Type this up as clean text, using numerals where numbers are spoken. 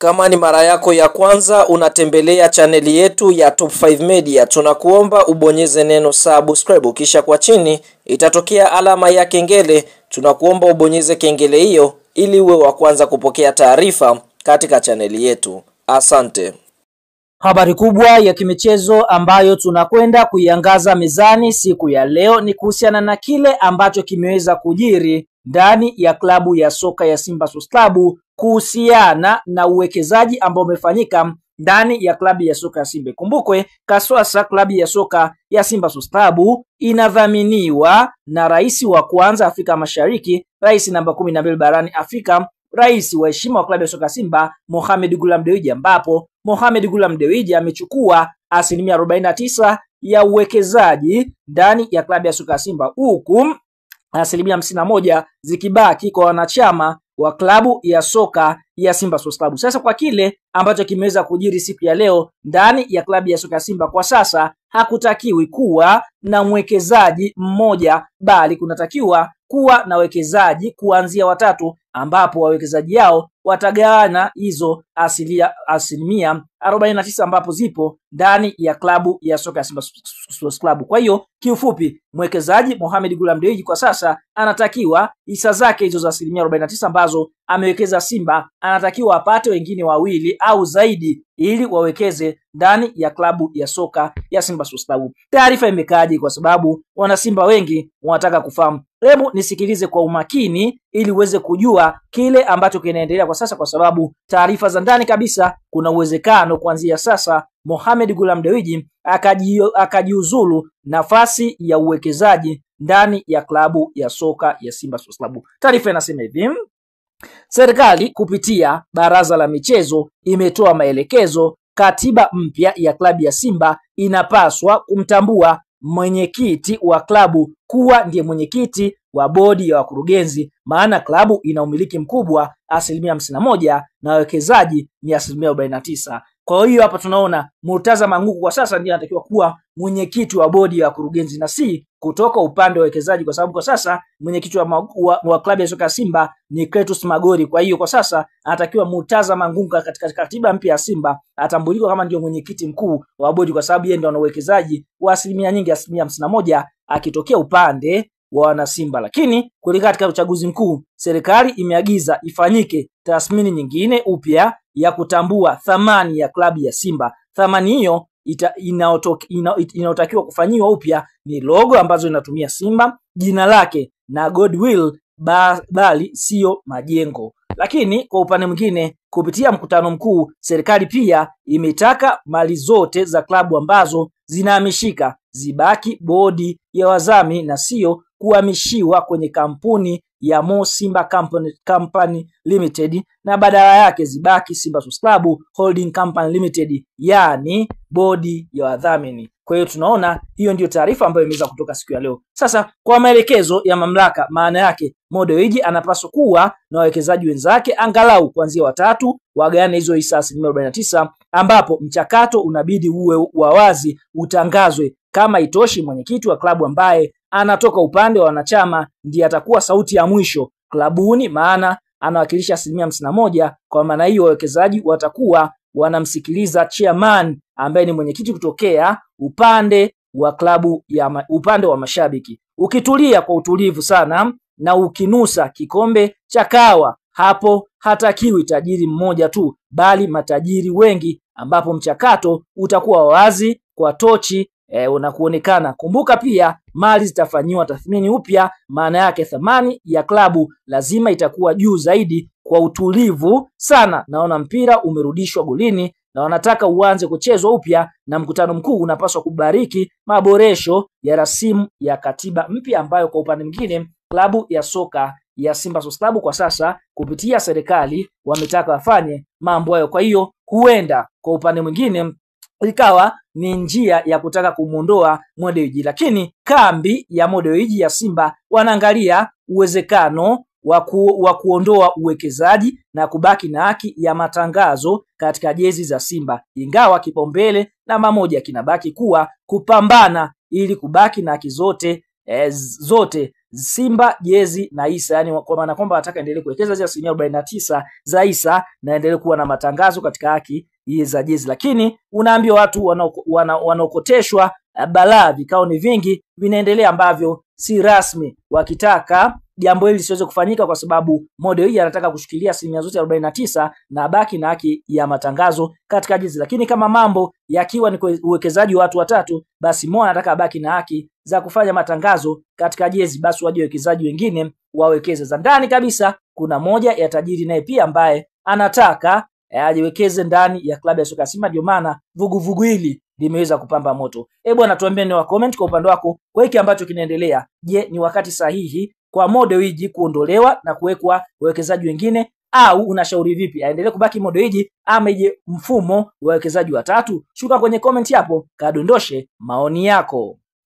Kama ni mara yako ya kwanza unatembelea chaneli yetu ya Top 5 Media, tunakuomba ubonyeze neno subscribe, kisha kwa chini itatokea alama ya kengele. Tunakuomba ubonyeze kengele hiyo ili uwe wa kwanza kupokea taarifa katika chaneli yetu. Asante. Habari kubwa ya kimichezo ambayo tunakwenda kuiangaza mezani siku ya leo ni kuhusiana na kile ambacho kimeweza kujiri ndani ya klabu ya soka ya Simba Sports Club kuhusiana na uwekezaji ambao umefanyika ndani ya klabu ya soka ya Simba. Kumbukwe kaswasa klabu ya soka ya Simba Sports Club inadhaminiwa na rais wa kwanza Afrika Mashariki, rais namba 12 barani Afrika, rais wa heshima wa klabu ya soka Simba, Mohamed Ghulam Dewji, ambapo Mohamed Ghulam Dewji amechukua 49% ya uwekezaji ndani ya klabu ya soka Simba, huku 51% zikibaki kwa wanachama wa klabu ya soka ya Simba Sports Club. Sasa kwa kile ambacho kimeweza kujiri siku ya leo ndani ya klabu ya soka ya Simba, kwa sasa hakutakiwi kuwa na mwekezaji mmoja, bali kunatakiwa kuwa na wekezaji kuanzia watatu, ambapo wawekezaji yao watagawana hizo asilimia 49 ambapo zipo ndani ya klabu ya soka ya Simba Sports Club. Kwa hiyo kiufupi, mwekezaji Mohamed Ghulam Dewji kwa sasa anatakiwa hisa zake hizo za asilimia 49 ambazo amewekeza Simba, anatakiwa apate wengine wawili au zaidi ili wawekeze ndani ya klabu ya soka ya Simba Sports Club. Taarifa imekaje? Kwa sababu wana Simba wengi wanataka kufahamu. Hebu nisikilize kwa umakini ili uweze kujua kile ambacho kinaendelea kwa sasa, kwa sababu taarifa za ndani kabisa, kuna uwezekano kuanzia sasa Mohamed Ghulam Dewji akajiuzulu nafasi ya uwekezaji ndani ya klabu ya soka ya Simba Sports Club. Taarifa inasema hivi: serikali kupitia baraza la michezo imetoa maelekezo katiba mpya ya klabu ya Simba inapaswa kumtambua mwenyekiti wa klabu kuwa ndiye mwenyekiti wa bodi ya wakurugenzi, maana klabu ina umiliki mkubwa 51% na wawekezaji ni 49%. Kwa hiyo hapa tunaona Murtaza Mangungu kwa sasa ndiye anatakiwa kuwa mwenyekiti wa bodi ya wakurugenzi na si kutoka upande wa wawekezaji, kwa sababu kwa sasa mwenyekiti wa klabu ya soka ya Simba ni Cletus Magori. Kwa hiyo kwa sasa anatakiwa Murtaza Mangungu katika katiba mpya ya Simba atambulikwa kama ndio mwenyekiti mkuu wa bodi, kwa sababu yeye ndio ana uwekezaji wa asilimia nyingi, 51%, akitokea upande wa wana Simba. Lakini kulingana katika uchaguzi mkuu, serikali imeagiza ifanyike tathmini nyingine upya ya kutambua thamani ya klabu ya Simba. Thamani hiyo inayotakiwa kufanyiwa upya ni logo ambazo inatumia Simba, jina lake na goodwill, bali sio majengo. Lakini kwa upande mwingine, kupitia mkutano mkuu, serikali pia imetaka mali zote za klabu ambazo zinahamishika zibaki bodi ya wazami na sio kuhamishiwa kwenye kampuni ya Mo Simba Company Limited, na badala yake zibaki Simba Sports Club Holding Company Limited, yani bodi ya wadhamini. Kwa hiyo tunaona hiyo ndio taarifa ambayo imeweza kutoka siku ya leo. Sasa kwa maelekezo ya mamlaka, maana yake Mo Dewji anapaswa kuwa na wawekezaji wenzake angalau kuanzia watatu, wagane hizo hisa 49%, ambapo mchakato unabidi uwe wa wazi, utangazwe. Kama itoshi, mwenyekiti wa klabu ambaye anatoka upande wa wanachama ndiye atakuwa sauti ya mwisho klabuni, maana anawakilisha 51%. Kwa maana hiyo wawekezaji watakuwa wanamsikiliza chairman ambaye ni mwenyekiti kutokea upande wa klabu ya upande wa mashabiki. Ukitulia kwa utulivu sana na ukinusa kikombe cha kawa, hapo hatakiwi tajiri mmoja tu, bali matajiri wengi, ambapo mchakato utakuwa wazi kwa tochi unakuonekana. Kumbuka pia mali zitafanyiwa tathmini upya, maana yake thamani ya klabu lazima itakuwa juu zaidi. Kwa utulivu sana, naona mpira umerudishwa golini na wanataka uanze kuchezwa upya, na mkutano mkuu unapaswa kubariki maboresho ya rasimu ya katiba mpya, ambayo kwa upande mwingine klabu ya soka ya Simba Sports Club kwa sasa kupitia serikali wametaka wafanye mambo hayo. Kwa hiyo huenda kwa upande mwingine ikawa ni njia ya kutaka kumuondoa Mo Dewji, lakini kambi ya Mo Dewji ya Simba wanaangalia uwezekano wa kuondoa uwekezaji na kubaki na haki ya matangazo katika jezi za Simba, ingawa kipaumbele namba moja kinabaki kuwa kupambana ili kubaki na haki zote Simba, jezi na hisa, yani kwa maana kwamba wanataka endelee kuwekeza zile asilimia 49 za hisa na endelee kuwa na matangazo katika haki hizi za jezi. Lakini unaambia watu wanaokoteshwa balaa, vikao ni vingi vinaendelea ambavyo si rasmi, wakitaka jambo hili siweze kufanyika kwa sababu model hii anataka kushikilia asilimia zote 49 na baki na haki ya matangazo katika jezi. Lakini kama mambo yakiwa ni uwekezaji wa watu watatu, basi Mo anataka baki na haki za kufanya matangazo katika jezi, basi waje wawekezaji wengine wawekeze. Za ndani kabisa kuna moja ya tajiri naye pia ambaye anataka ajiwekeze ndani ya klabu ya soka Simba, ndio maana vuguvugu hili limeweza kupamba moto. Bwana, tuambie ni wa comment kwa upande wako kwa hiki ambacho kinaendelea. Je, ni wakati sahihi kwa model hii kuondolewa na kuwekwa wawekezaji wengine, au unashauri vipi? Aendelee kubaki model hii ama ije mfumo wa wawekezaji watatu? Shuka kwenye comment hapo, kadondoshe maoni yako.